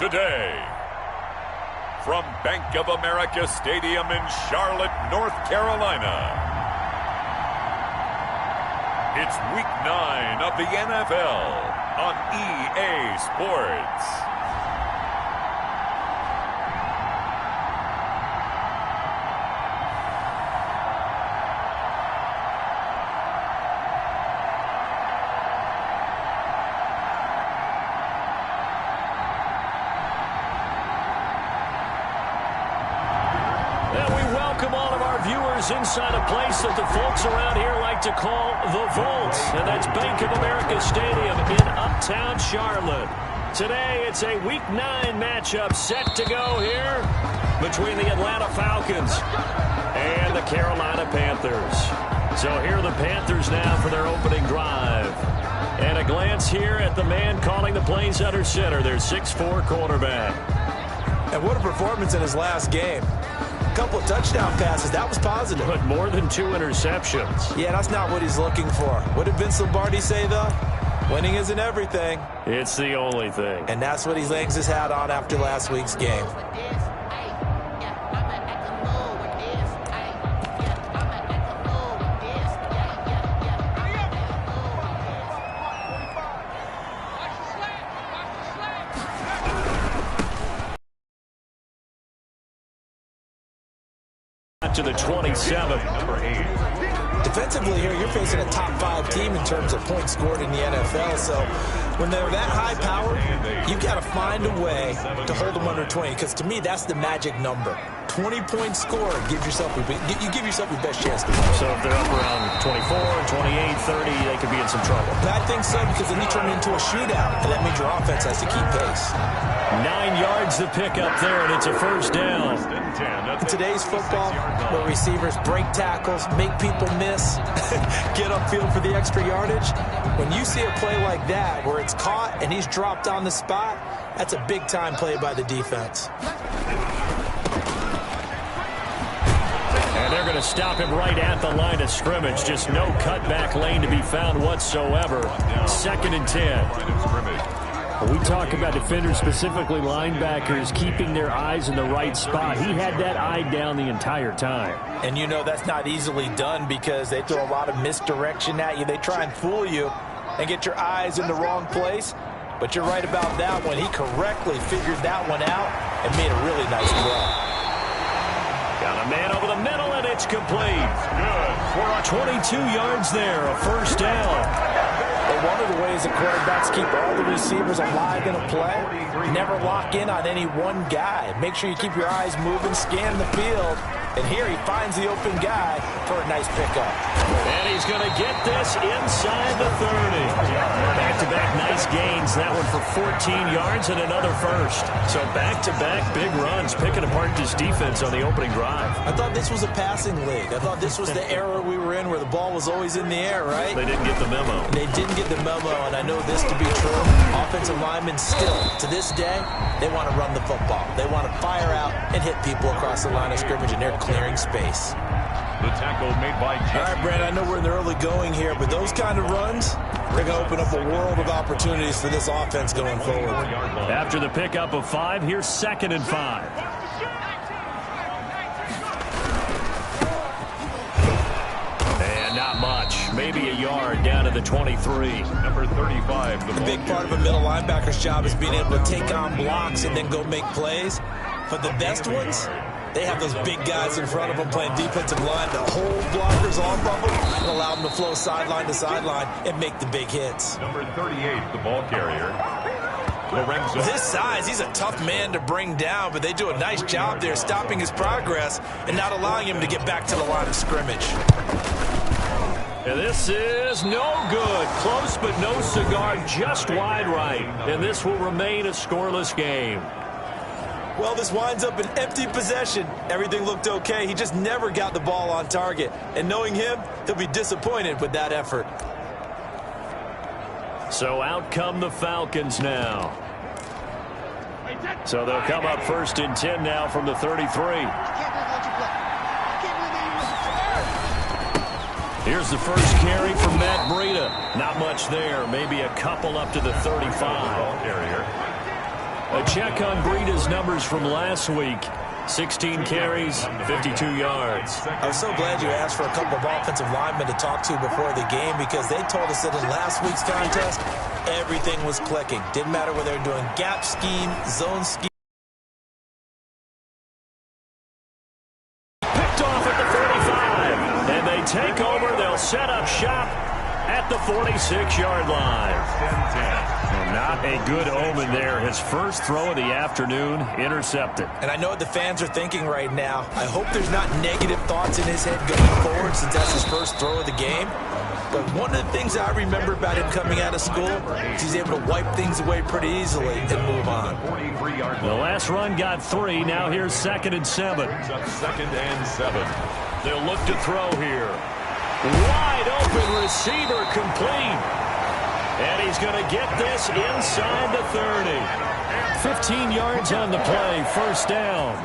today. From Bank of America Stadium in Charlotte, North Carolina, it's Week 9 of the NFL on EA Sports. Inside a place that the folks around here like to call the Vault, and that's Bank of America Stadium in Uptown Charlotte. Today, it's a Week 9 matchup set to go here between the Atlanta Falcons and the Carolina Panthers. So here are the Panthers now for their opening drive. And a glance here at the man calling the plays under center, their 6'4" quarterback. And what a performance in his last game. Couple of touchdown passes. That was positive. But more than 2 interceptions. Yeah, that's not what he's looking for. What did Vince Lombardi say, though? Winning isn't everything. It's the only thing. And that's what he hangs his hat on after last week's game. To the 27. Defensively here, you're facing a top 5 team in terms of points scored in the NFL. So when they're that high powered, you've got to find a way to hold them under 20. Because to me, that's the magic number. 20-point score, you give yourself your best chance to win. So if they're up around 24, 28, 30, they could be in some trouble. I think so, because then you turn it into a shootout, and that means your offense has to keep pace. 9 yards to pick up there, and it's a first down. In today's football, where receivers break tackles, make people miss, get upfield for the extra yardage, when you see a play like that where it's caught and he's dropped on the spot, that's a big-time play by the defense. And they're going to stop him right at the line of scrimmage. Just no cutback lane to be found whatsoever. 2nd and 10. We talk about defenders, specifically linebackers, keeping their eyes in the right spot. He had that eye down the entire time. And you know that's not easily done because they throw a lot of misdirection at you. They try and fool you and get your eyes in the wrong place. But you're right about that one. He correctly figured that one out and made a really nice throw. Got a man over the middle, and it's complete. Good. For 22 yards there, a first down. One of the ways that quarterbacks keep all the receivers alive in a play, never lock in on any one guy. Make sure you keep your eyes moving, scan the field. And here he finds the open guy for a nice pickup. And he's going to get this inside the 30. Back-to-back nice gains. That one for 14 yards and another first. So back-to-back big runs, picking apart this defense on the opening drive. I thought this was a passing league. I thought this was the era we were in where the ball was always in the air, right? They didn't get the memo. They didn't get the memo, and I know this to be true. Offensive linemen still, to this day, they want to run the football. They want to fire out and hit people across the line of scrimmage, and they're clearing space. The tackle made by Jesse. All right, Brad, I know we're in the early going here, but those kind of runs, they're going to open up a world of opportunities for this offense going forward. After the pickup of 5, here's 2nd and 5. And not much. Maybe a yard down to the 23. Number 35. The big part of a middle linebacker's job is being able to take on blocks and then go make plays. But the best ones, they have those big guys in front of them playing defensive line to hold blockers off of them and allow them to flow sideline to sideline and make the big hits. Number 38, the ball carrier. Lorenzo. With his size, he's a tough man to bring down, but they do a nice job there stopping his progress and not allowing him to get back to the line of scrimmage. And this is no good. Close but no cigar, just wide right. And this will remain a scoreless game. Well, this winds up an empty possession. Everything looked okay. He just never got the ball on target. And knowing him, he'll be disappointed with that effort. So out come the Falcons now. So they'll come up 1st and 10 now from the 33. Here's the first carry from Matt Breida. Not much there. Maybe a couple up to the 35. Ball carrier. A check on Breida's numbers from last week. 16 carries, 52 yards. I was so glad you asked for a couple of offensive linemen to talk to before the game, because they told us that in last week's contest, everything was clicking. Didn't matter whether they were doing gap scheme, zone scheme. Picked off at the 45. And they take over. They'll set up shop at the 46-yard line. Well, not a good omen there. His first throw of the afternoon intercepted. And I know what the fans are thinking right now. I hope there's not negative thoughts in his head going forward, since that's his first throw of the game. But one of the things I remember about him coming out of school is he's able to wipe things away pretty easily and move on. The last run got 3. Now here's 2nd and 7. 2nd and 7. They'll look to throw here. Wide open receiver, complete. And he's going to get this inside the 30. 15 yards on the play, first down.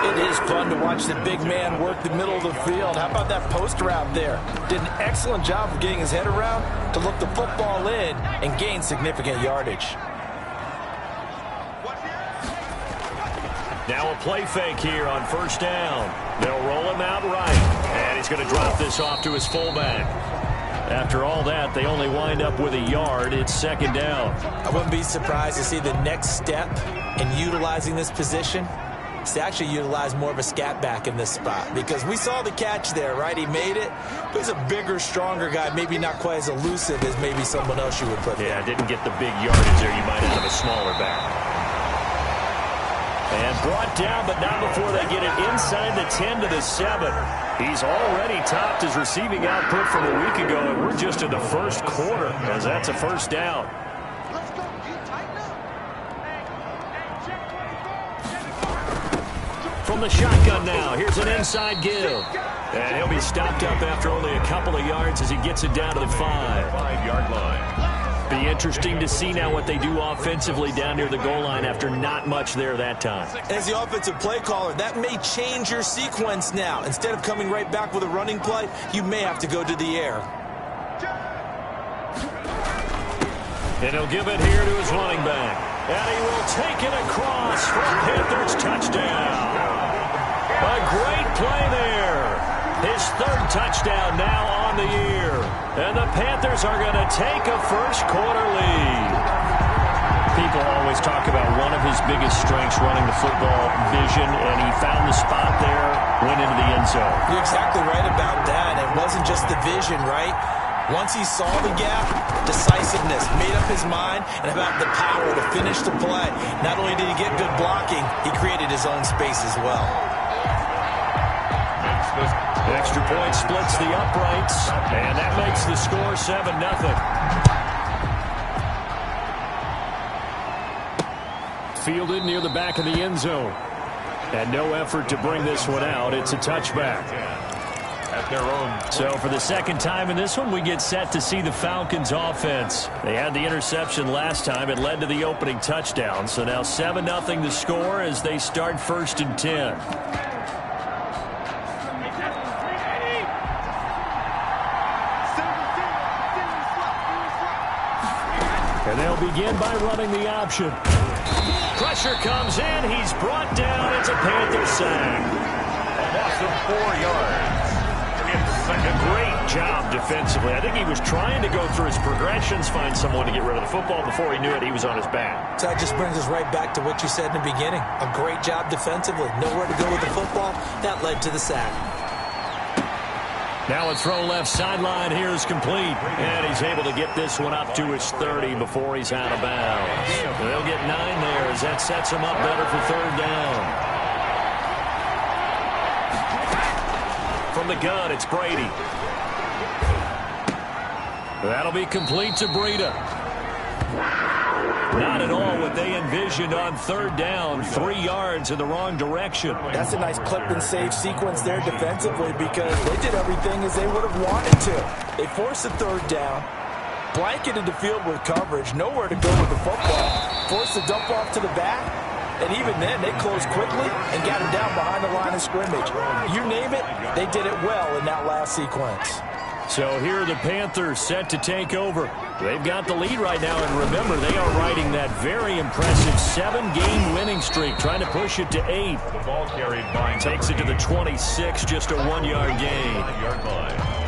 It is fun to watch the big man work the middle of the field. How about that post route there? Did an excellent job of getting his head around to look the football in and gain significant yardage. Now a play fake here on first down. They'll roll him out right. And he's going to drop this off to his fullback. After all that, they only wind up with a yard. It's 2nd down. I wouldn't be surprised to see the next step in utilizing this position is to actually utilize more of a scat back in this spot, because we saw the catch there, right? He made it, but he's a bigger, stronger guy, maybe not quite as elusive as maybe someone else you would put there. Yeah, didn't get the big yardage there. You might have a smaller back. And brought down, but not before they get it inside the 10 to the 7. He's already topped his receiving output from a week ago, and we're just in the first quarter, as that's a first down. From the shotgun now, here's an inside give. And he'll be stopped up after only a couple of yards as he gets it down to the 5-yard line. Be interesting to see now what they do offensively down near the goal line after not much there that time. As the offensive play caller, that may change your sequence now. Instead of coming right back with a running play, you may have to go to the air. And he'll give it here to his running back. And he will take it across for a Panthers touchdown. A great play there. His 3rd touchdown now on the year. And the Panthers are going to take a first-quarter lead. People always talk about one of his biggest strengths running the football, vision, and he found the spot there, went into the end zone. You're exactly right about that. It wasn't just the vision, right? Once he saw the gap, decisiveness, made up his mind, and about the power to finish the play. Not only did he get good blocking, he created his own space as well. Extra point splits the uprights, and that makes the score 7-0. Fielded near the back of the end zone. And no effort to bring this one out. It's a touchback. At their own. So for the 2nd time in this one, we get set to see the Falcons offense. They had the interception last time. It led to the opening touchdown. So now 7-0 the score as they start 1st and 10. And they'll begin by running the option. Pressure comes in. He's brought down. It's a Panther sack. A loss of 4 yards. A great job defensively. I think he was trying to go through his progressions, find someone to get rid of the football. Before he knew it, he was on his back. So that just brings us right back to what you said in the beginning. A great job defensively. Nowhere to go with the football. That led to the sack. Now a throw left sideline here is complete. And he's able to get this one up to his 30 before he's out of bounds. They'll get 9 there as that sets him up better for 3rd down. From the gun, it's Brady. That'll be complete to Breida. Not at all what they envisioned on 3rd down. 3 yards in the wrong direction. That's a nice clip and save sequence there defensively, because they did everything as they would have wanted to. They forced the 3rd down, blanketed the field with coverage, nowhere to go with the football, forced the dump off to the back, and even then they closed quickly and got him down behind the line of scrimmage. You name it, they did it well in that last sequence. So here are the Panthers set to take over. They've got the lead right now, and remember, they are riding that very impressive 7-game winning streak, trying to push it to 8. The ball carried by Takes it to the 26, just a 1-yard gain. 1-yard line.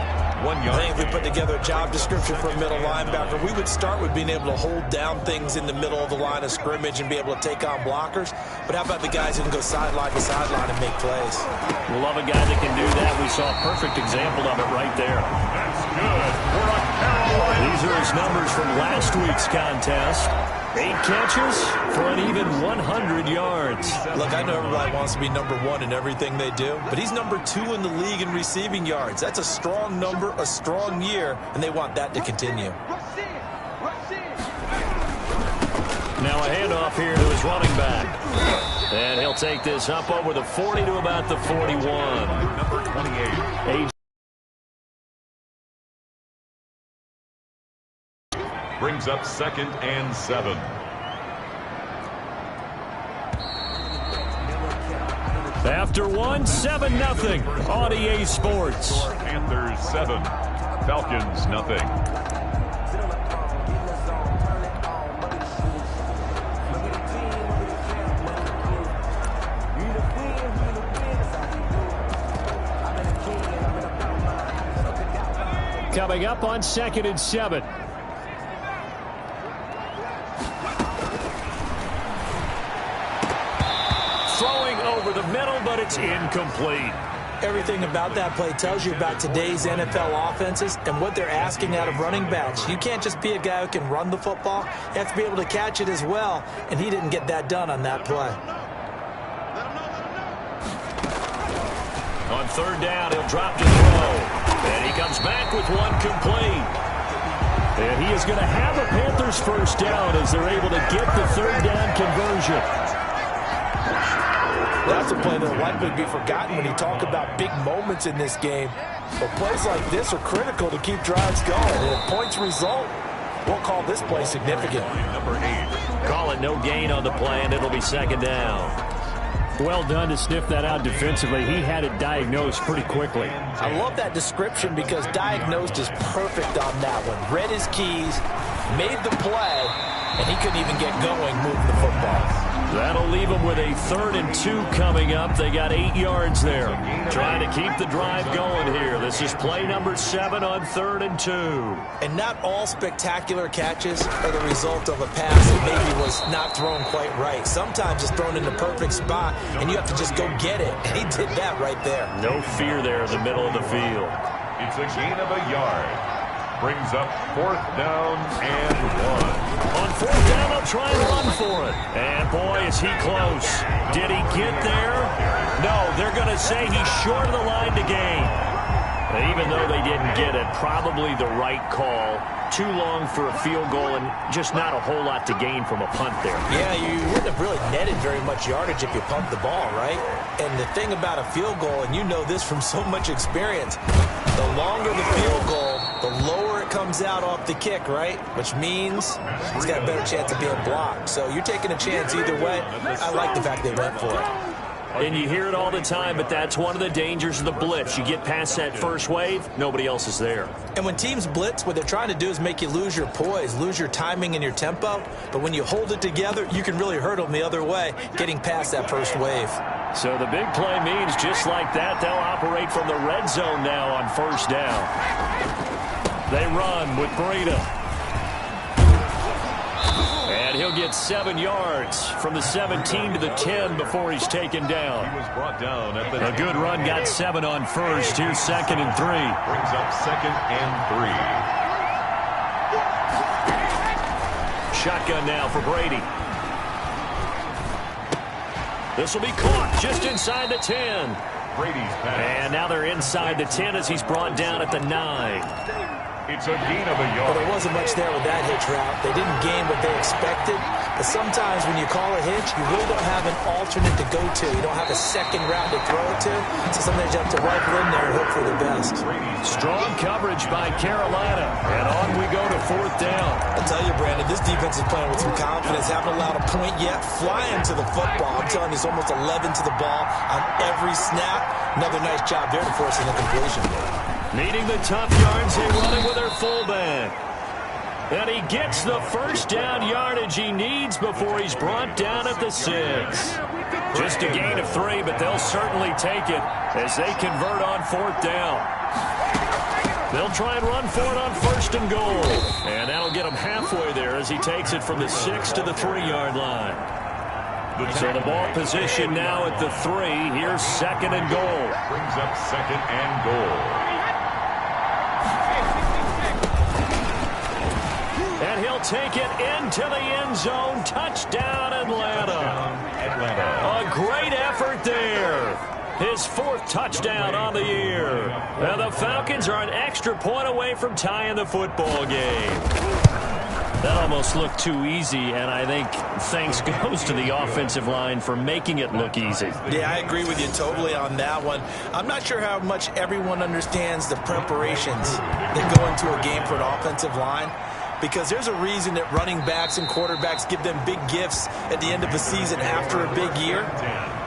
1 I yard. think if we put together a job description for a middle linebacker, we would start with being able to hold down things in the middle of the line of scrimmage and be able to take on blockers. But how about the guys who can go sideline to sideline and make plays? We'll love a guy that can do that. We saw a perfect example of it right there. That's good for a Carolina. These are his numbers from last week's contest. 8 catches for an even 100 yards. Look, I know everybody wants to be number 1 in everything they do, but he's number 2 in the league in receiving yards. That's a strong number, a strong year, and they want that to continue. Now a handoff here to his running back. And he'll take this up over the 40 to about the 41. Number 28. Brings up 2nd and 7. After 1, 7-0 on EA Sports. Panthers 7. Falcons 0. Coming up on 2nd and 7. Throwing over the middle, but it's incomplete. Everything about that play tells you about today's NFL offenses and what they're asking out of running backs. You can't just be a guy who can run the football. You have to be able to catch it as well, and he didn't get that done on that play. On 3rd down, he'll drop to throw. And he comes back with one complete. And he is going to have a Panthers first down as they're able to get the 3rd down conversion. That's a play that will likely be forgotten when you talk about big moments in this game. But plays like this are critical to keep drives going. And if points result, we'll call this play significant. Number 8. Call it no gain on the play, and it'll be 2nd down. Well done to sniff that out defensively. He had it diagnosed pretty quickly. I love that description because diagnosed is perfect on that one. Read his keys, made the play, and he couldn't even get going moving the football. That'll leave them with a 3rd and 2 coming up. They got 8 yards there. Trying to keep the drive going here. This is play number 7 on 3rd and 2. And not all spectacular catches are the result of a pass that maybe was not thrown quite right. Sometimes it's thrown in the perfect spot, and you have to just go get it. And he did that right there. No fear there in the middle of the field. It's a gain of a yard. Brings up 4th down and 1. On 4th down, they'll try and run for it. And boy, is he close. Did he get there? No, they're going to say he's short of the line to gain. Even though they didn't get it, probably the right call. Too long for a field goal and just not a whole lot to gain from a punt there. Yeah, you wouldn't have really netted very much yardage if you pumped the ball, right? And the thing about a field goal, and you know this from so much experience, the longer the field goal, the lower it comes out off the kick, right? Which means he's got a better chance of being blocked. So you're taking a chance either way. I like the fact they went for it. And you hear it all the time, but that's one of the dangers of the blitz. You get past that first wave, nobody else is there. And when teams blitz, what they're trying to do is make you lose your poise, lose your timing and your tempo. But when you hold it together, you can really hurt them the other way, getting past that first wave. So the big play means just like that, they'll operate from the red zone now on 1st down. They run with Breida. And he'll get 7 yards from the 17 to the 10 before he's taken down. He was brought down at the A good run got 7 on 1st. Here's 2nd and 3. Brings up 2nd and 3. Shotgun now for Brady. This will be caught just inside the 10. Brady's pass. And now they're inside the 10 as he's brought down at the 9. It's a gain of a Well, yard. there wasn't much there with that hitch route. They didn't gain what they expected. But sometimes when you call a hitch, you really don't have an alternate to go to. You don't have a second route to throw it to. So sometimes you have to rifle in there and hope for the best. Strong coverage by Carolina. And on we go to 4th down. I'll tell you, Brandon, this defense is playing with some confidence. Haven't allowed a point yet. Flying to the football. I'm telling you, it's almost 11 to the ball on every snap. Another nice job there to force an incompletion. Needing the tough yards, they run it with their fullback. And he gets the first down yardage he needs before he's brought down at the 6. Just a gain of 3, but they'll certainly take it as they convert on 4th down. They'll try and run for it on 1st and goal. And that'll get him halfway there as he takes it from the 6 to the 3-yard line. So the ball position now at the 3. Here's 2nd and goal. Brings up 2nd and goal. And he'll take it into the end zone. Touchdown, Atlanta. A great effort there. His 4th touchdown on the year. And the Falcons are an extra point away from tying the football game. That almost looked too easy, and I think thanks goes to the offensive line for making it look easy. Yeah, I agree with you totally on that one. I'm not sure how much everyone understands the preparations that go into a game for an offensive line, because there's a reason that running backs and quarterbacks give them big gifts at the end of the season after a big year.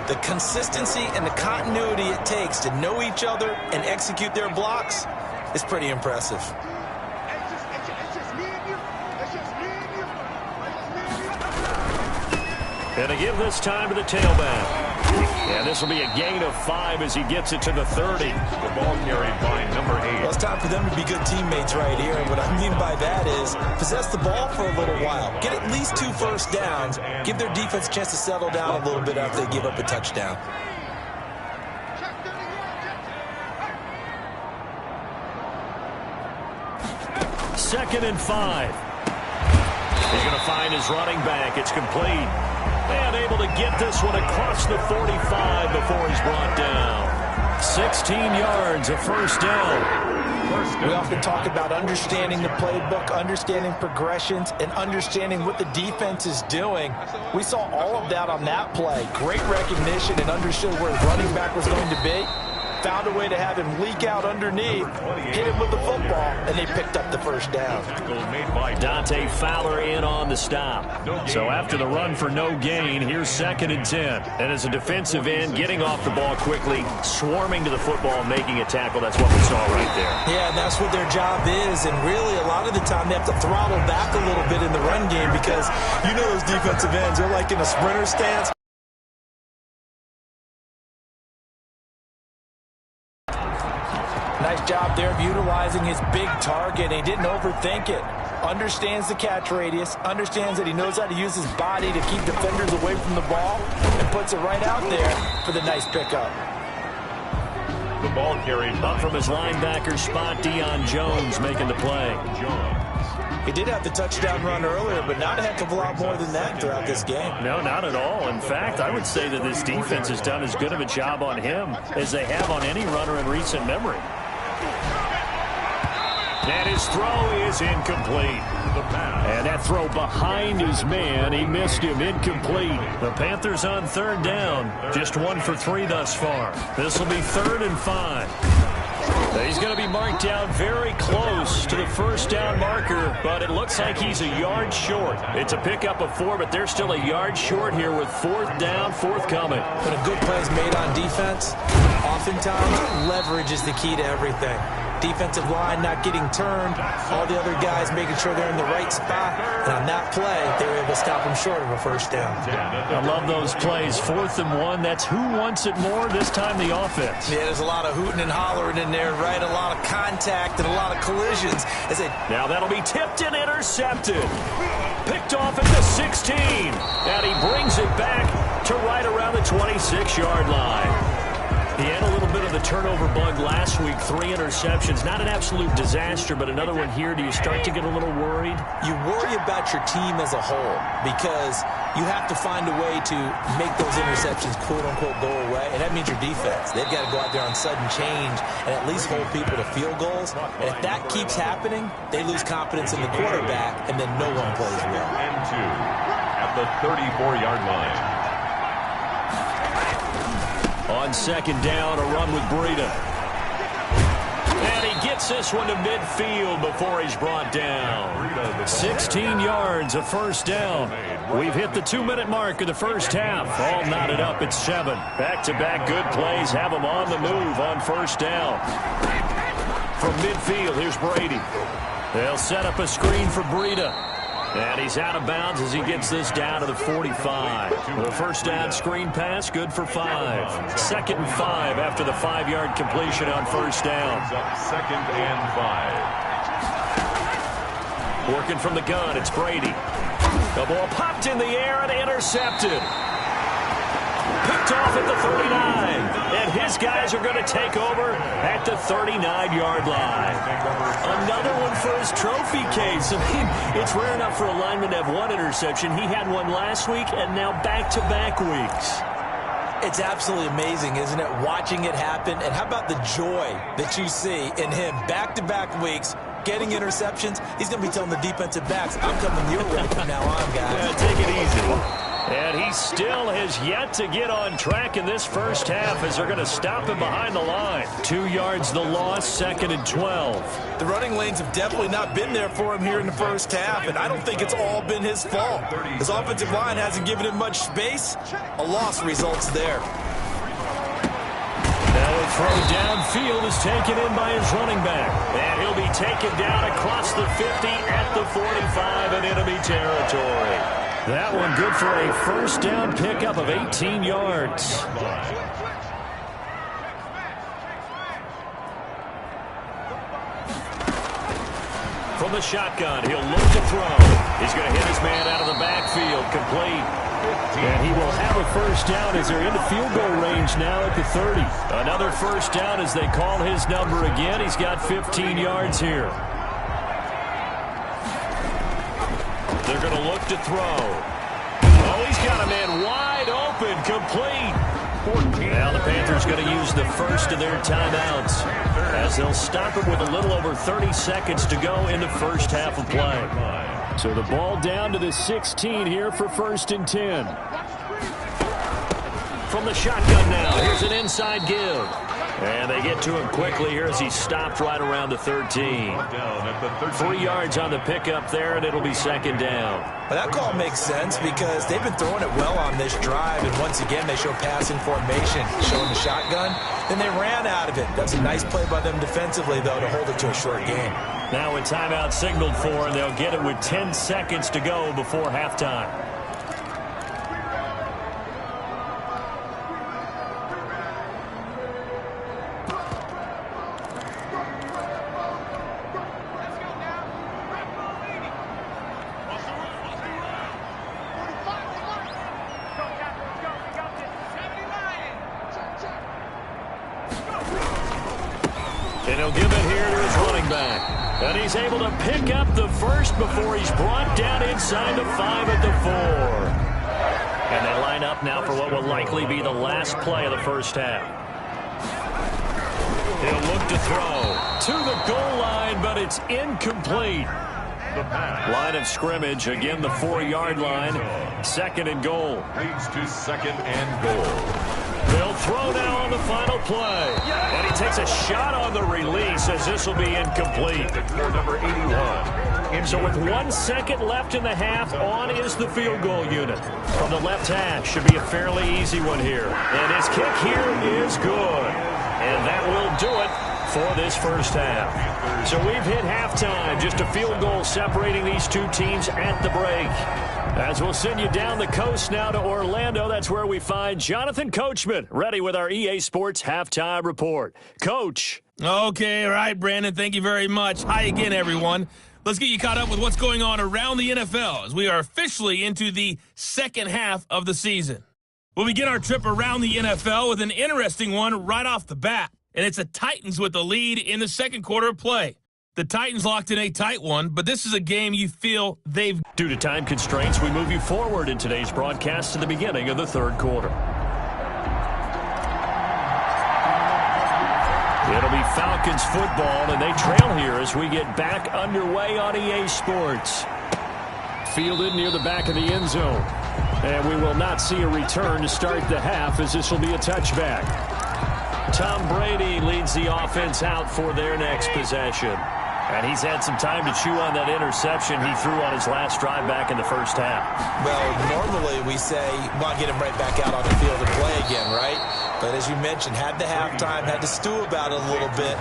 The consistency and the continuity it takes to know each other and execute their blocks is pretty impressive. And to give this time to the tailback. And this will be a gain of 5 as he gets it to the 30. The ball carried by number 8. Well, it's time for them to be good teammates right here. And what I mean by that is possess the ball for a little while. Get at least 2 first downs. Give their defense a chance to settle down a little bit after they give up a touchdown. Second and 5. He's going to find his running back. It's complete. And able to get this one across the 45 before he's brought down. 16 yards, a first down. We often talk about understanding the playbook, understanding progressions, and understanding what the defense is doing. We saw all of that on that play. Great recognition and understood where his running back was going to be. Found a way to have him leak out underneath, hit him with the football, and they picked up the first down. Dante Fowler in on the stop. So after the run for no gain, here's 2nd and 10. And as a defensive end, getting off the ball quickly, swarming to the football, making a tackle. That's what we saw right there. Yeah, and that's what their job is. And really, a lot of the time, they have to throttle back a little bit in the run game because you know those defensive ends, they're like in a sprinter stance. Nice job there of utilizing his big target. He didn't overthink it. Understands the catch radius. Understands that he knows how to use his body to keep defenders away from the ball. And puts it right out there for the nice pickup. The ball carried up from his linebacker spot. Deion Jones making the play. He did have the touchdown run earlier, but not a heck of a lot more than that throughout this game. No, not at all. In fact, I would say that this defense has done as good of a job on him as they have on any runner in recent memory. And his throw is incomplete. And that throw behind his man, he missed him, incomplete. The Panthers on 3rd down, just 1 for 3 thus far. This will be 3rd and 5. He's going to be marked down very close to the first down marker, but it looks like he's a yard short. It's a pickup of 4, but they're still a yard short here with 4th down, forthcoming. When a good play is made on defense, oftentimes leverage is the key to everything. Defensive line not getting turned, all the other guys making sure they're in the right spot, and on that play, they were able to stop him short of a first down. I love those plays. 4th and 1, that's who wants it more, this time the offense. Yeah, there's a lot of hooting and hollering in there, right? A lot of contact and a lot of collisions. Now that'll be tipped and intercepted. Picked off at the 16, and he brings it back to right around the 26-yard line. He had a little bit of the turnover bug last week, 3 interceptions. Not an absolute disaster, but another one here. Do you start to get a little worried? You worry about your team as a whole because you have to find a way to make those interceptions, quote-unquote, go away, and that means your defense. They've got to go out there on sudden change and at least hold people to field goals. And if that keeps happening, they lose confidence in the quarterback, and then no one plays well. And 2 at the 34-yard line. On 2nd down, a run with Breida. And he gets this one to midfield before he's brought down. 16 yards, a first down. We've hit the 2-minute mark of the first half. All knotted up at 7. Back-to-back good plays have them on the move on first down. midfield. Here's Brady. They'll set up a screen for Breida. And he's out of bounds as he gets this down to the 45. The first down screen pass, good for 5. 2nd and 5 after the 5-yard completion on first down. 2nd and 5. Working from the gun, it's Brady. The ball popped in the air and intercepted. Picked off at the 39. And his guys are going to take over at the 39-yard line. Another one for his trophy case. I mean, it's rare enough for a lineman to have one interception. He had one last week and now back-to-back weeks. It's absolutely amazing, isn't it, watching it happen? And how about the joy that you see in him back-to-back weeks, getting interceptions? He's going to be telling the defensive backs, I'm coming your way from now on, guys. Yeah, take it easy. And he still has yet to get on track in this first half as they're going to stop him behind the line. 2 yards the loss, 2nd and 12. The running lanes have definitely not been there for him here in the first half, and I don't think it's all been his fault. His offensive line hasn't given him much space. A loss results there. Now a throw downfield is taken in by his running back. And he'll be taken down across the 50 at the 45 in enemy territory. That one good for a first down pickup of 18 yards. From the shotgun, he'll look to throw. He's going to hit his man out of the backfield, complete. And he will have a first down as they're into field goal range now at the 30. Another first down as they call his number again. He's got 15 yards here. They're going to look to throw. Oh, he's got a man wide open, complete. Now the Panthers going to use the first of their timeouts as they'll stop it with a little over 30 seconds to go in the first half of play. So the ball down to the 16 here for 1st and 10. From the shotgun now, here's an inside give. And they get to him quickly here as he stopped right around the 13. 3 yards on the pickup there, and it'll be 2nd down. Well, that call makes sense because they've been throwing it well on this drive, and once again they show passing formation, showing the shotgun. Then they ran out of it. That's a nice play by them defensively, though, to hold it to a short game. Now a timeout signaled for, and they'll get it with 10 seconds to go before halftime. And he'll give it here to his running back. And he's able to pick up the first before he's brought down inside the 5 at the 4. And they line up now for what will likely be the last play of the first half. He'll look to throw to the goal line, but it's incomplete. Line of scrimmage, again the 4-yard line. 2nd and goal. Leads to 2nd and goal. They'll throw now on the final play. And he takes a shot on the release as this will be incomplete. Number 81. So with 1 second left in the half, on is the field goal unit. From the left hash, should be a fairly easy one here. And his kick here is good. And that will do it for this first half. So we've hit halftime. Just a field goal separating these two teams at the break. As we'll send you down the coast now to Orlando, that's where we find Jonathan Coachman, ready with our EA Sports Halftime Report. Coach. Okay, all right, Brandon, thank you very much. Hi again, everyone. Let's get you caught up with what's going on around the NFL as we are officially into the second half of the season. We'll begin our trip around the NFL with an interesting one right off the bat, and it's the Titans with the lead in the second quarter of play. The Titans locked in a tight one, but this is a game you feel they've... Due to time constraints, we move you forward in today's broadcast to the beginning of the third quarter. It'll be Falcons football, and they trail here as we get back underway on EA Sports. Fielded near the back of the end zone. And we will not see a return to start the half as this will be a touchback. Tom Brady leads the offense out for their next possession. And he's had some time to chew on that interception he threw on his last drive back in the first half. Well, normally we say, well, get him right back out on the field and play again, right? But as you mentioned, had the halftime, had to stew about it a little bit.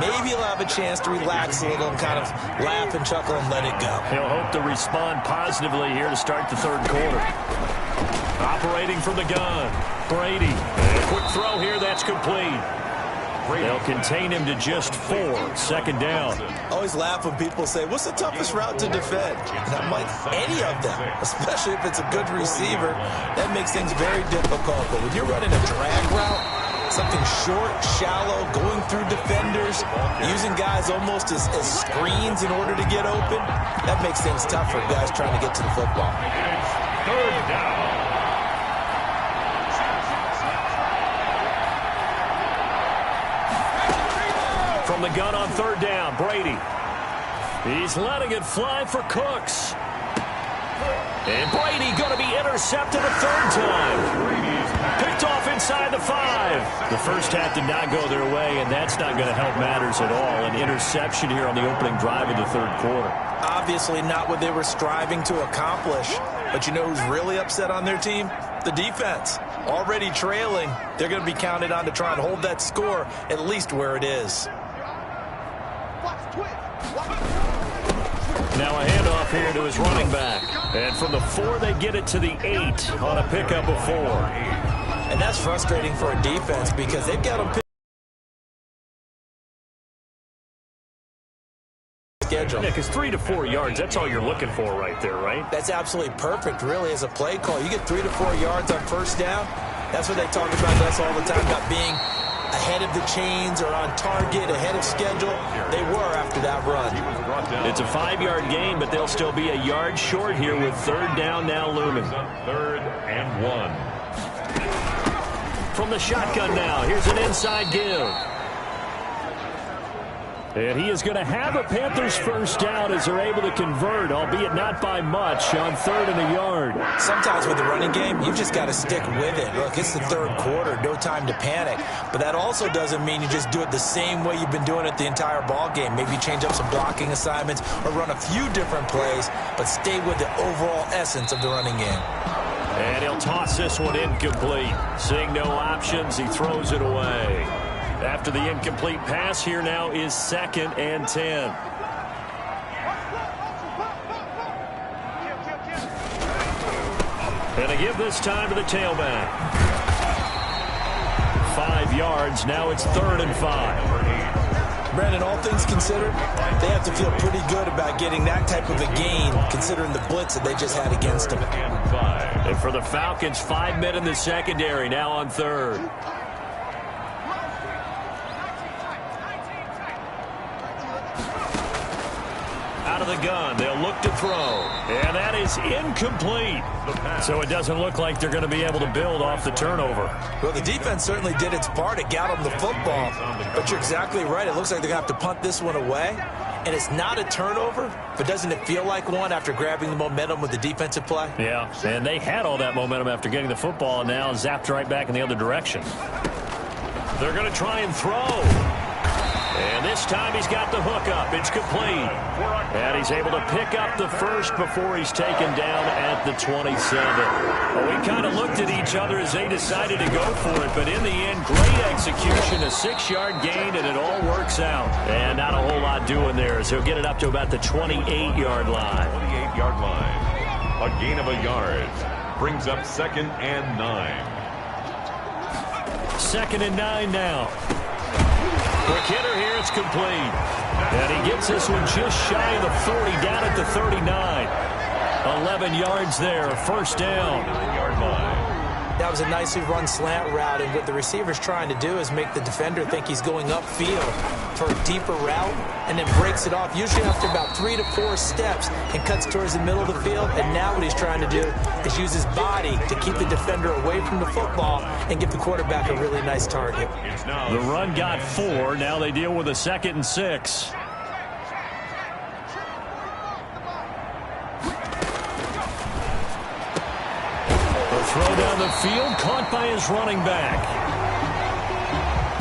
Maybe he'll have a chance to relax a little and kind of laugh and chuckle and let it go. He'll hope to respond positively here to start the third quarter. Operating from the gun, Brady. A quick throw here, that's complete. They'll contain him to just 4. Second down. Always laugh when people say, what's the toughest route to defend? And I'm like, any of them, especially if it's a good receiver. That makes things very difficult. But when you're running a drag route, something short, shallow, going through defenders, using guys almost as screens in order to get open, that makes things tough for guys trying to get to the football. Third down. From the gun on third down, Brady. He's letting it fly for Cooks. And Brady going to be intercepted a third time. Picked off inside the 5. The first half did not go their way, and that's not going to help matters at all. An interception here on the opening drive of the third quarter. Obviously not what they were striving to accomplish. But you know who's really upset on their team? The defense. Already trailing. They're going to be counted on to try and hold that score at least where it is. Now a handoff here to his running back. And from the 4, they get it to the 8 on a pickup of 4. And that's frustrating for a defense because they've got them schedule. Yeah, because 3 to 4 yards, that's all you're looking for right there, right? That's absolutely perfect, really, as a play call. You get 3 to 4 yards on first down. That's what they talk about us all the time, about being ahead of the chains or on target, ahead of schedule. They were after that run. It's a 5-yard gain, but they'll still be a yard short here with third down now looming. 3rd and 1. From the shotgun now, here's an inside give. And he is going to have a Panthers first down as they're able to convert, albeit not by much, on 3rd and a yard. Sometimes with the running game, you've just got to stick with it. Look, it's the third quarter, no time to panic. But that also doesn't mean you just do it the same way you've been doing it the entire ball game. Maybe change up some blocking assignments or run a few different plays, but stay with the overall essence of the running game. And he'll toss this one incomplete. Seeing no options, he throws it away. After the incomplete pass, here now is 2nd and 10. And a give this time to the tailback. 5 yards, now it's 3rd and 5. Brandon, all things considered, they have to feel pretty good about getting that type of a gain, considering the blitz that they just had against them. And for the Falcons, 5 men in the secondary, now on 3rd. Out of the gun, they'll look to throw. And that is incomplete. So it doesn't look like they're going to be able to build off the turnover. Well, the defense certainly did its part. It got them the football. But you're exactly right. It looks like they're going to have to punt this one away. And it's not a turnover, but doesn't it feel like one after grabbing the momentum with the defensive play? Yeah, and they had all that momentum after getting the football and now zapped right back in the other direction. They're going to try and throw. And this time he's got the hook up. It's complete. And he's able to pick up the first before he's taken down at the 27. Well, we kind of looked at each other as they decided to go for it. But in the end, great execution, a 6-yard gain, and it all works out. And not a whole lot doing there as he'll get it up to about the 28-yard line. 28-yard line. A gain of a yard. Brings up 2nd and 9. 2nd and 9 now. Quick hitter here, it's complete. And he gets this one just shy of the 40, down at the 39. 11 yards there, first down. 9-yard line. That was a nicely run slant route, and what the receiver's trying to do is make the defender think he's going upfield for a deeper route, and then breaks it off, usually after about 3 to 4 steps, and cuts towards the middle of the field. And now what he's trying to do is use his body to keep the defender away from the football and give the quarterback a really nice target. The run got 4. Now they deal with a 2nd and 6. Throw down the field, caught by his running back.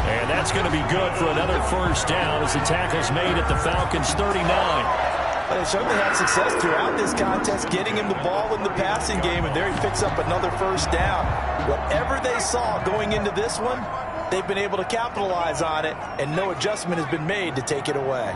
And that's going to be good for another first down as the tackle's made at the Falcons' 39. But they certainly had success throughout this contest, getting him the ball in the passing game, and there he picks up another first down. Whatever they saw going into this one, they've been able to capitalize on it, and no adjustment has been made to take it away.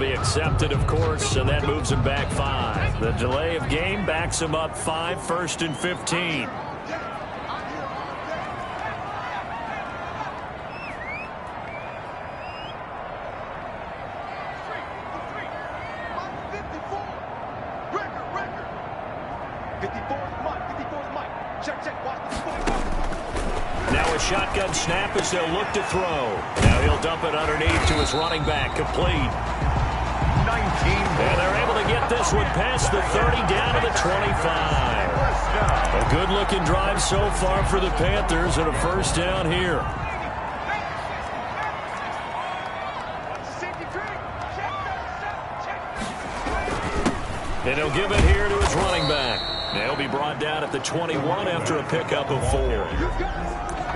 Accepted, of course, and that moves him back 5. The delay of game backs him up 5, 1st and 15. Now a shotgun snap as they'll look to throw. Now he'll dump it underneath to his running back, complete. And they're able to get this one past the 30 down to the 25. A good-looking drive so far for the Panthers and a first down here. And he'll give it here to his running back. They'll be brought down at the 21 after a pickup of 4.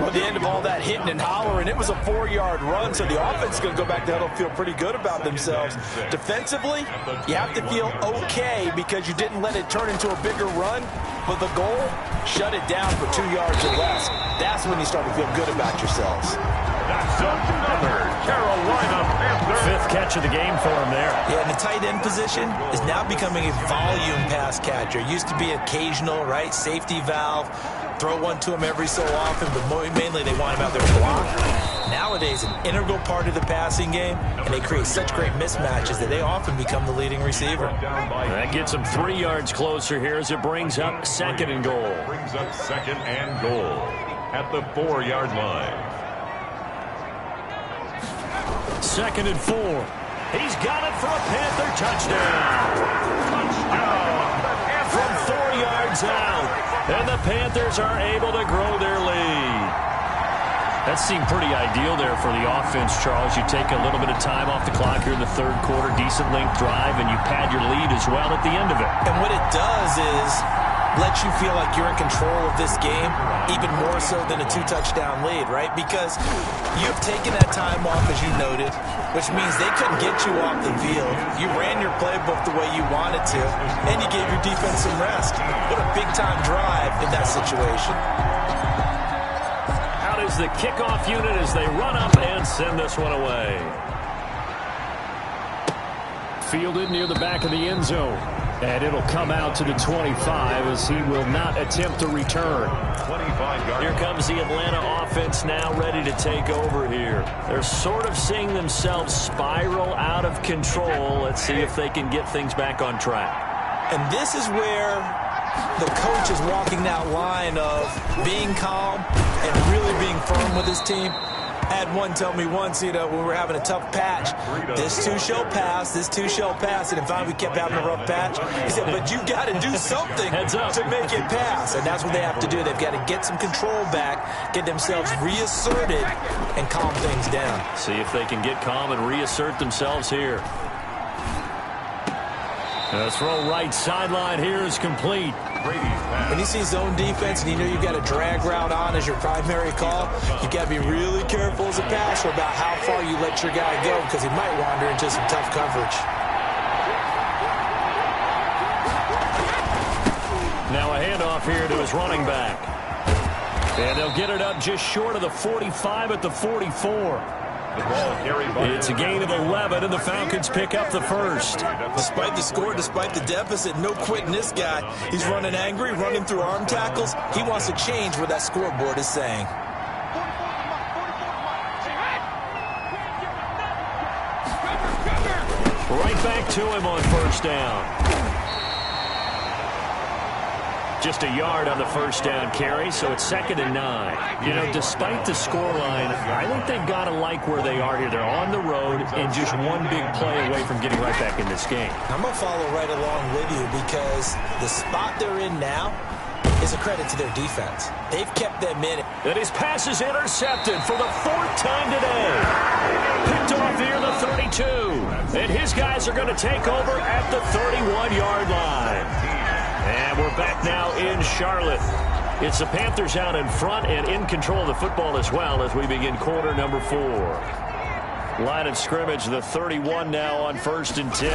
Well, the end of all that hitting and hollering, it was a 4-yard run, so the offense is going to go back to huddle, feel pretty good about themselves. Defensively, you have to feel okay because you didn't let it turn into a bigger run, but the goal, shut it down for 2 yards or less. That's when you start to feel good about yourselves. That's another Carolina Panthers. 5th catch of the game for him there. Yeah, and the tight end position is now becoming a volume pass catcher. Used to be occasional, right? Safety valve. Throw one to him every so often, but mainly they want him out there to block. Nowadays, an integral part of the passing game, and they create such great mismatches that they often become the leading receiver. That gets them 3 yards closer here as it brings up 2nd and goal. Brings up 2nd and goal at the 4-yard line. 2nd and 4. He's got it for a Panther touchdown. From 4 yards out. And the Panthers are able to grow their lead. That seemed pretty ideal there for the offense, Charles. You take a little bit of time off the clock here in the 3rd quarter, decent length drive, and you pad your lead as well at the end of it. And what it does is let you feel like you're in control of this game, even more so than a 2-touchdown lead, right? Because you've taken that time off, as you noted, which means they couldn't get you off the field. You ran your playbook the way you wanted to, and you gave your defense some rest. What a big-time drive in that situation. Out is the kickoff unit as they run up and send this one away. Fielded near the back of the end zone. And it'll come out to the 25 as he will not attempt to return. 25 yards. Here comes the Atlanta offense now ready to take over here. They're sort of seeing themselves spiral out of control. Let's see if they can get things back on track. And this is where the coach is walking that line of being calm and really being firm with his team. I had one tell me once, when we were having a tough patch, this too shall pass, this too shall pass. And finally we kept having a rough patch. He said, but you got to do something to make it pass. And that's what they have to do. They've got to get some control back, get themselves reasserted, and calm things down. See if they can get calm and reassert themselves here. The throw right sideline here is complete. When you see zone defense and you know you've got a drag route on as your primary call, you've got to be really careful as a passer about how far you let your guy go because he might wander into some tough coverage. Now a handoff here to his running back. And they'll get it up just short of the 45 at the 44. It's a gain of 11, and the Falcons pick up the first. Despite the score, despite the deficit, no quitting this guy. He's running angry, running through arm tackles. He wants to change what that scoreboard is saying. Right back to him on first down. Just a yard on the first down carry, so it's 2nd and 9. Despite the scoreline, I think they've got to like where they are here. They're on the road and just one big play away from getting right back in this game. I'm going to follow right along with you because the spot they're in now, is a credit to their defense. They've kept them in it. And his pass is intercepted for the 4th time today. Picked off near the 32. And his guys are going to take over at the 31-yard line. And we're back now in Charlotte. It's the Panthers out in front and in control of the football as well as we begin quarter number 4. Line of scrimmage, the 31 now on 1st and 10.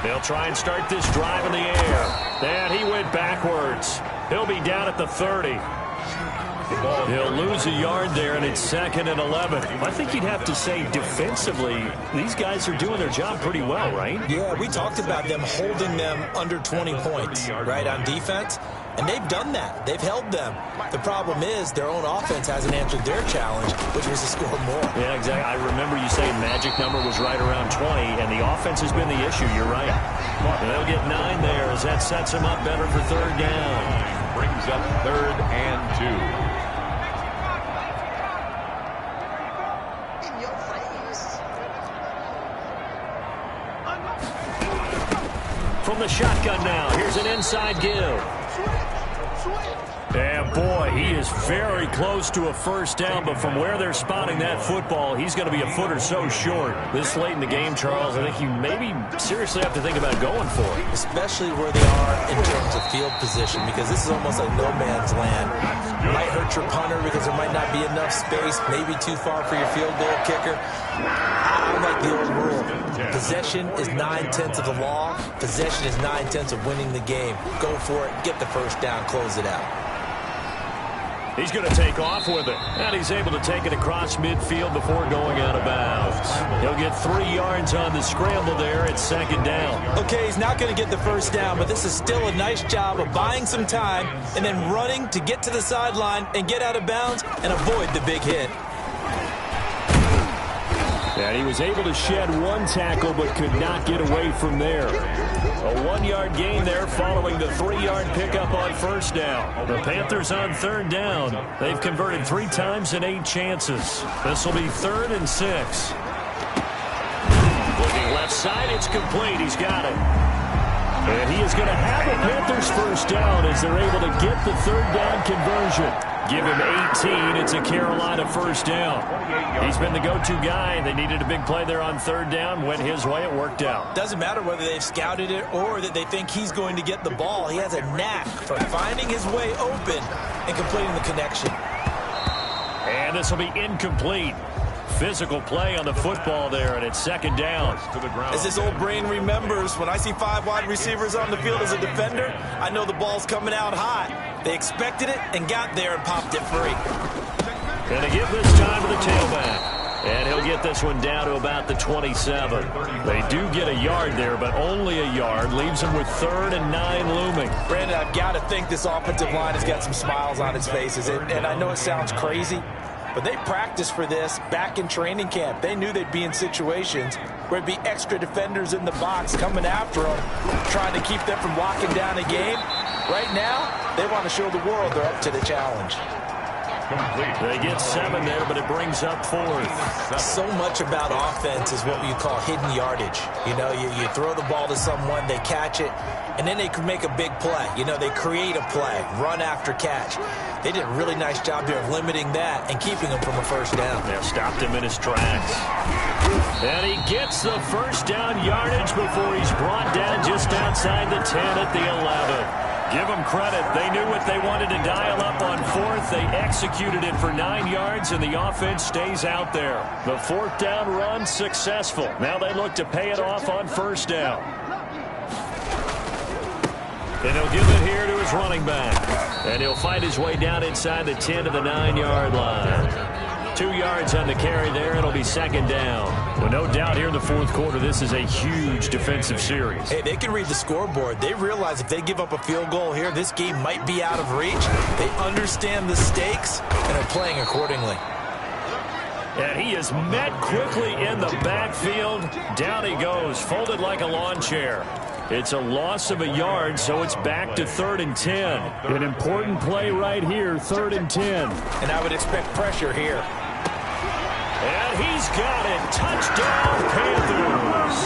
They'll try and start this drive in the air. And he went backwards. He'll be down at the 30. He'll lose a yard there, and it's 2nd and 11. I think you'd have to say defensively, these guys are doing their job pretty well, right? Yeah, we talked about them holding them under 20 points, right, on defense. And they've done that. They've held them. The problem is their own offense hasn't answered their challenge, which was to score more. Yeah, exactly. I remember you saying magic number was right around 20, and the offense has been the issue. You're right. And they'll get 9 there as that sets them up better for 3rd down. Brings up 3rd and 2. From the shotgun now, here's an inside give. And boy, he is very close to a 1st down, but from where they're spotting that football, he's going to be a foot or so short. This late in the game, Charles, I think you maybe seriously have to think about going for it. Especially where they are in terms of field position, because this is almost like no man's land. Might hurt your punter because there might not be enough space, maybe too far for your field goal kicker. I like the old rule. Possession is 9/10 of the law. Possession is 9/10 of winning the game. Go for it, get the 1st down, close it out. He's going to take off with it. And he's able to take it across midfield before going out of bounds. He'll get 3 yards on the scramble there at 2nd down. Okay, he's not going to get the 1st down, but this is still a nice job of buying some time and then running to get to the sideline and get out of bounds and avoid the big hit. And he was able to shed 1 tackle but could not get away from there. A 1-yard gain there following the 3-yard pickup on 1st down. The Panthers on 3rd down. They've converted 3 times in 8 chances. This will be 3rd and 6. Looking left side, it's complete. He's got it. And he is going to have the Panthers 1st down as they're able to get the 3rd down conversion. Give him 18. It's a Carolina 1st down. He's been the go-to guy. They needed a big play there on 3rd down. Went his way. It worked out. Doesn't matter whether they've scouted it or that they think he's going to get the ball. He has a knack for finding his way open and completing the connection. And this will be incomplete. Physical play on the football there, and it's 2nd down. As this old brain remembers, when I see 5 wide receivers on the field as a defender, I know the ball's coming out hot. They expected it and got there and popped it free. Going to give this time to the tailback. And he'll get this one down to about the 27. They do get a yard there, but only a yard. Leaves them with 3rd and 9 looming. Brandon, I've got to think this offensive line has got some smiles on its faces. And I know it sounds crazy, but they practiced for this back in training camp. They knew they'd be in situations where it'd be extra defenders in the box coming after them, trying to keep them from locking down a game. Right now, they want to show the world they're up to the challenge. They get 7 there, but it brings up 4th. So much about offense is what you call hidden yardage. You know, you throw the ball to someone, they catch it, and then they can make a big play. You know, they create a play, run after catch. They did a really nice job here of limiting that and keeping him from a 1st down. They stopped him in his tracks. And he gets the 1st down yardage before he's brought down just outside the 10 at the 11. Give them credit. They knew what they wanted to dial up on 4th. They executed it for 9 yards, and the offense stays out there. The 4th down run successful. Now they look to pay it off on 1st down. And he'll give it here to his running back. And he'll fight his way down inside the 10 to the 9-yard line. 2 yards on the carry there. It'll be 2nd down. Well, no doubt here in the 4th quarter, this is a huge defensive series. Hey, they can read the scoreboard. They realize if they give up a field goal here, this game might be out of reach. They understand the stakes and are playing accordingly. And he is met quickly in the backfield. Down he goes, folded like a lawn chair. It's a loss of a yard, so it's back to 3rd and 10. An important play right here, 3rd and 10. And I would expect pressure here. And he's got it. Touchdown, Panthers.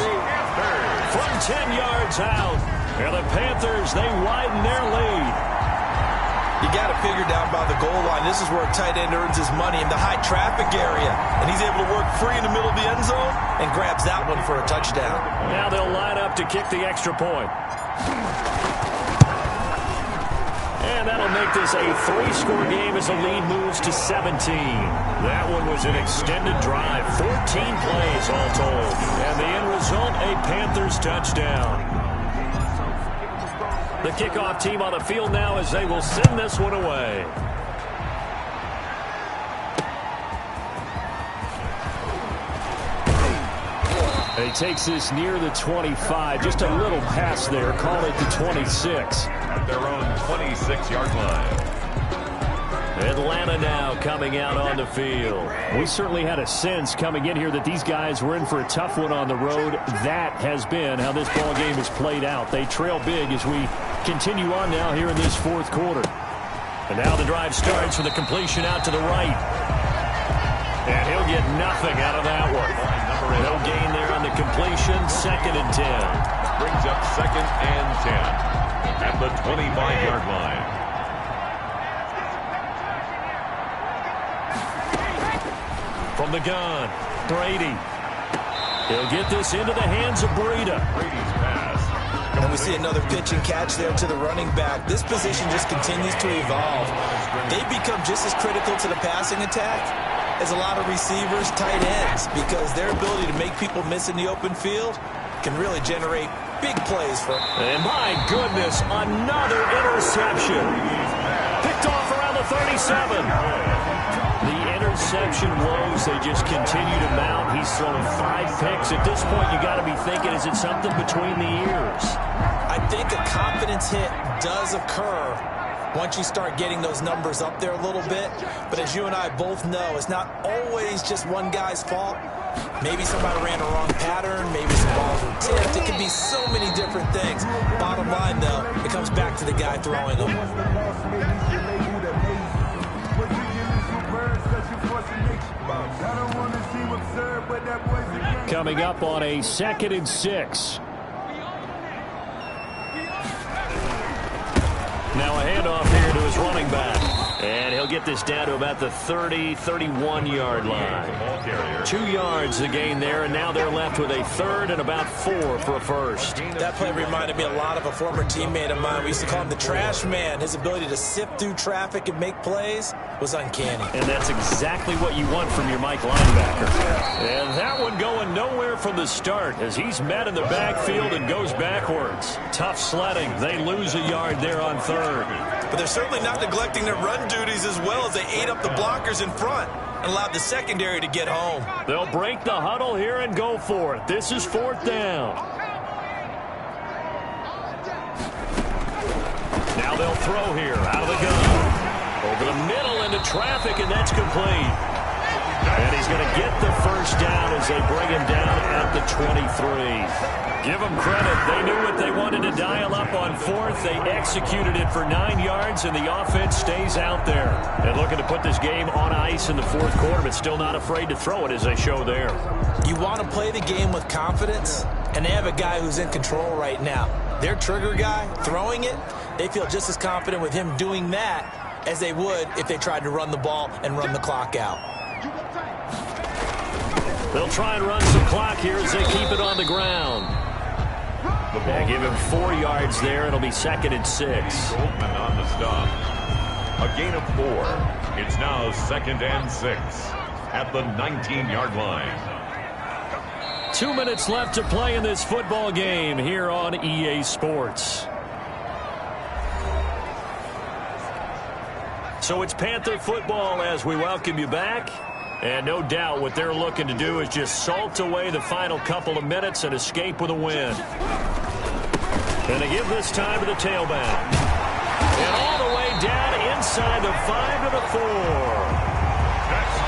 From 10 yards out. And the Panthers, they widen their lead. You got to figure down by the goal line. This is where a tight end earns his money in the high traffic area. And he's able to work free in the middle of the end zone and grabs that one for a touchdown. Now they'll line up to kick the extra point. And that'll make this a 3-score game as the lead moves to 17. That one was an extended drive. 14 plays all told. And the end result, a Panthers touchdown. The kickoff team on the field now as they will send this one away. He takes this near the 25. Just a little pass there. Call it the 26. At their own 26-yard line. Atlanta now coming out on the field. We certainly had a sense coming in here that these guys were in for a tough one on the road. That has been how this ball game has played out. They trail big as we continue on now here in this fourth quarter. And now the drive starts with a completion out to the right. And he'll get nothing out of that one. No gain there on the completion. 2nd and 10. Brings up 2nd and 10 at the 25-yard line. From the gun, Brady. He'll get this into the hands of Breida. Brady's pass. And we see another pitch and catch there to the running back. This position just continues to evolve. They become just as critical to the passing attack as a lot of receivers, tight ends, because their ability to make people miss in the open field can really generate big plays for them. And my goodness, another interception. Picked off around the 37. The interception woes, they just continue to mount. He's thrown 5 picks. At this point, you got to be thinking, is it something between the ears? I think a confidence hit does occur once you start getting those numbers up there a little bit. But as you and I both know, it's not always just one guy's fault. Maybe somebody ran a wrong pattern. Maybe some balls were tipped. It could be so many different things. Bottom line, though, it comes back to the guy throwing them. Coming up on a 2nd and 6. Now a handoff here to his running back. And he'll get this down to about the 30, 31-yard line. 2 yards the gain there, and now they're left with a 3rd and about 4 for a first. That play reminded me a lot of a former teammate of mine. We used to call him the trash man. His ability to sift through traffic and make plays was uncanny. And that's exactly what you want from your Mike linebacker. And that one going nowhere from the start as he's met in the backfield and goes backwards. Tough sledding. They lose a yard there on 3rd. But they're certainly not neglecting their run duties as well as they ate up the blockers in front and allowed the secondary to get home. They'll break the huddle here and go for it. This is 4th down. Now they'll throw here out of the gun. Over the middle into traffic, and that's complete. And he's going to get the first down as they bring him down at the 23. Give them credit. They knew what they wanted to dial up on 4th. They executed it for 9 yards, and the offense stays out there. And looking to put this game on ice in the 4th quarter, but still not afraid to throw it as they show there. You want to play the game with confidence, and they have a guy who's in control right now. Their trigger guy throwing it, they feel just as confident with him doing that as they would if they tried to run the ball and run the clock out. They'll try and run some clock here as they keep it on the ground. Yeah, give him 4 yards there. It'll be 2nd and 6. Goldman on the stop. A gain of 4. It's now 2nd and 6 at the 19-yard line. 2 minutes left to play in this football game here on EA Sports. So it's Panther football as we welcome you back. And no doubt what they're looking to do is just salt away the final couple of minutes and escape with a win. And they give this time to the tailback. And all the way down inside the 5 to the 4.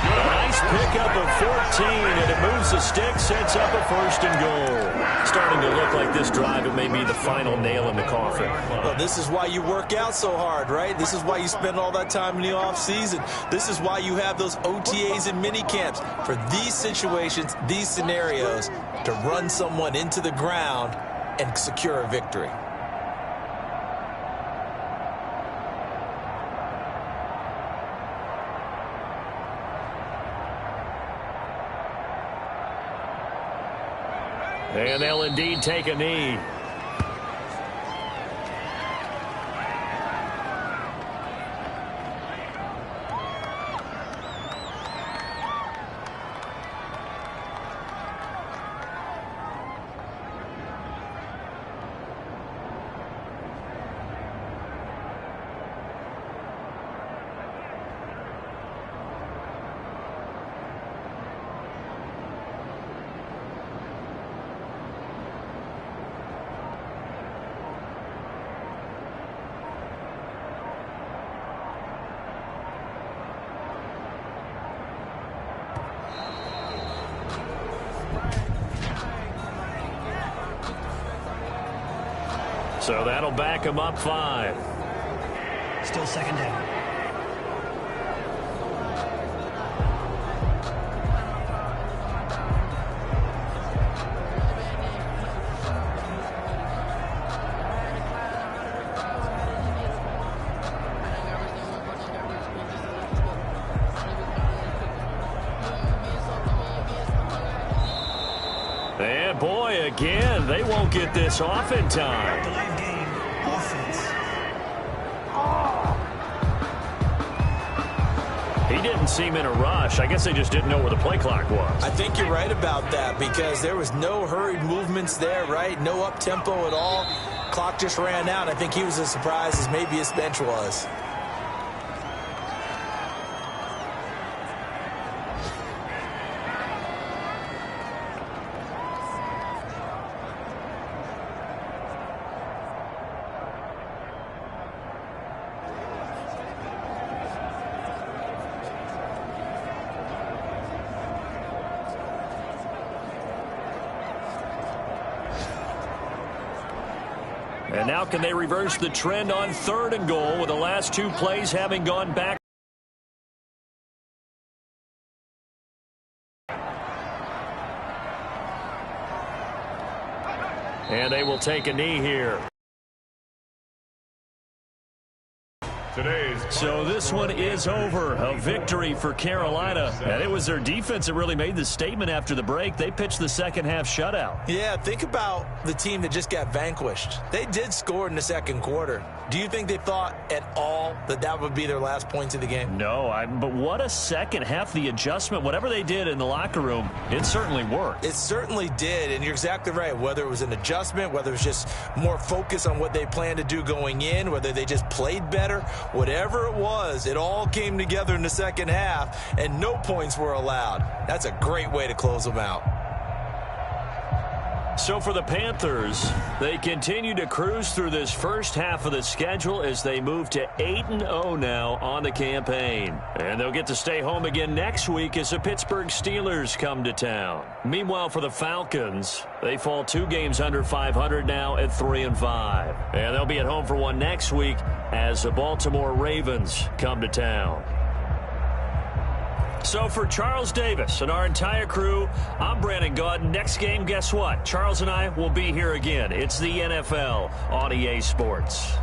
A nice pickup of 14, and it moves the stick, sets up a 1st and goal. Starting to look like this drive, it may be the final nail in the coffin. Well, this is why you work out so hard, right? This is why you spend all that time in the offseason. This is why you have those OTAs and mini camps for these situations, these scenarios, to run someone into the ground and secure a victory. And they'll indeed take a knee. So that'll back him up 5. Still second down. And boy, again, they won't get this off in time. Delayed game, offense. He didn't seem in a rush. I guess they just didn't know where the play clock was. I think you're right about that because there was no hurried movements there, right? No up-tempo at all. Clock just ran out. I think he was as surprised as maybe his bench was. And now can they reverse the trend on 3rd and goal with the last 2 plays having gone back? And they will take a knee here. So this one is over. A victory for Carolina. And it was their defense that really made the statement after the break. They pitched the second half shutout. Yeah, think about the team that just got vanquished. They did score in the second quarter. Do you think they thought at all that that would be their last points of the game? No, but what a second half. The adjustment, whatever they did in the locker room, it certainly worked. It certainly did, and you're exactly right. Whether it was an adjustment, whether it was just more focus on what they planned to do going in, whether they just played better, whatever it was, it all came together in the second half, and no points were allowed. That's a great way to close them out. So for the Panthers, they continue to cruise through this first half of the schedule as they move to 8-0 now on the campaign. And they'll get to stay home again next week as the Pittsburgh Steelers come to town. Meanwhile, for the Falcons, they fall 2 games under 500 now at 3-5. And they'll be at home for one next week as the Baltimore Ravens come to town. So for Charles Davis and our entire crew, I'm Brandon Gaudin. Next game, guess what? Charles and I will be here again. It's the NFL on EA Sports.